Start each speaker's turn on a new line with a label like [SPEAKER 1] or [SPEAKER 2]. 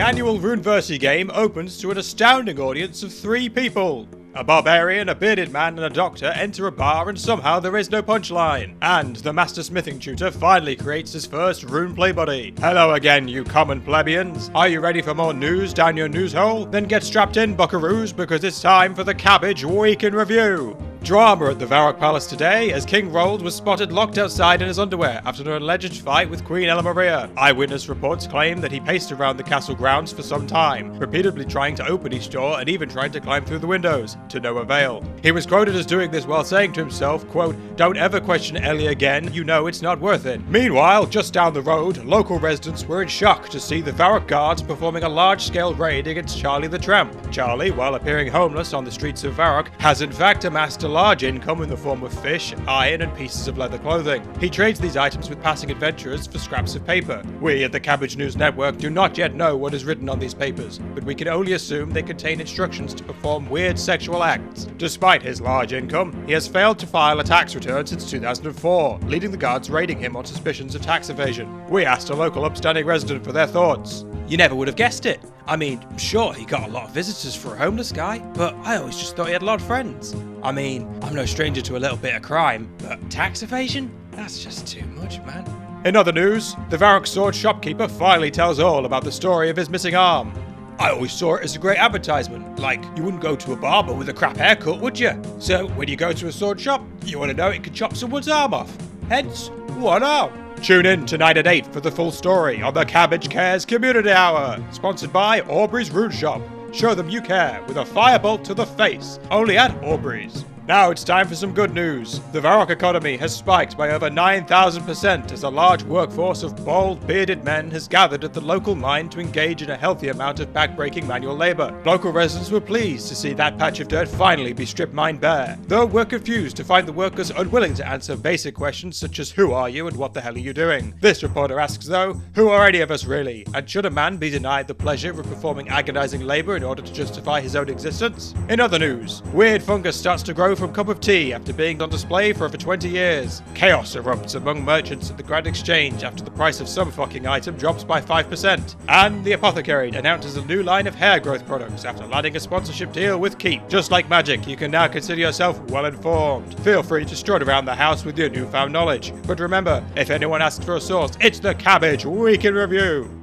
[SPEAKER 1] annual RuneScape game opens to an astounding audience of 3 people. A barbarian, a bearded man, and a doctor enter a bar and somehow there is no punchline. And the master smithing tutor finally creates his first rune play buddy. Hello again, you common plebeians. Are you ready for more news down your news hole? Then get strapped in, buckaroos, because it's time for the Cabbage Week in Review. Drama at the Varrock Palace today, as King Rold was spotted locked outside in his underwear after an alleged fight with Queen Ella Maria. Eyewitness reports claim that he paced around the castle grounds for some time, repeatedly trying to open each door and even trying to climb through the windows, to no avail. He was quoted as doing this while saying to himself, quote, "Don't ever question Ellie again, you know it's not worth it." Meanwhile, just down the road, local residents were in shock to see the Varrock guards performing a large-scale raid against Charlie the Tramp. Charlie, while appearing homeless on the streets of Varrock, has in fact amassed a large income in the form of fish, iron, and pieces of leather clothing. He trades these items with passing adventurers for scraps of paper. We at the Cabbage News Network do not yet know what is written on these papers, but we can only assume they contain instructions to perform weird sexual acts. Despite his large income, he has failed to file a tax return since 2004, leading the guards raiding him on suspicions of tax evasion. We asked a local upstanding resident for their thoughts.
[SPEAKER 2] You never would have guessed it. I mean, sure, he got a lot of visitors for a homeless guy, but I always just thought he had a lot of friends. I mean, I'm no stranger to a little bit of crime, but tax evasion? That's just too much, man.
[SPEAKER 1] In other news, the Varrock sword shopkeeper finally tells all about the story of his missing arm. I always saw it as a great advertisement. Like, you wouldn't go to a barber with a crap haircut, would you? So, when you go to a sword shop, you want to know it could chop someone's arm off. Hence, what now? Tune in tonight at 8 for the full story on the Cabbage Cares Community Hour, sponsored by Aubrey's Rune Shop. Show them you care with a firebolt to the face, only at Aubrey's. Now it's time for some good news. The Varrock economy has spiked by over 9,000% as a large workforce of bald, bearded men has gathered at the local mine to engage in a healthy amount of back-breaking manual labor. Local residents were pleased to see that patch of dirt finally be stripped mined bare, though we're confused to find the workers unwilling to answer basic questions such as who are you and what the hell are you doing. This reporter asks though, who are any of us really? And should a man be denied the pleasure of performing agonizing labor in order to justify his own existence? In other news, weird fungus starts to grow from cup of tea after being on display for over 20 years. Chaos erupts among merchants at the Grand Exchange after the price of some fucking item drops by 5%. And the apothecary announces a new line of hair growth products after landing a sponsorship deal with Keep. Just like magic, you can now consider yourself well informed. Feel free to strut around the house with your newfound knowledge. But remember, if anyone asks for a source, it's the Cabbage Week in Review.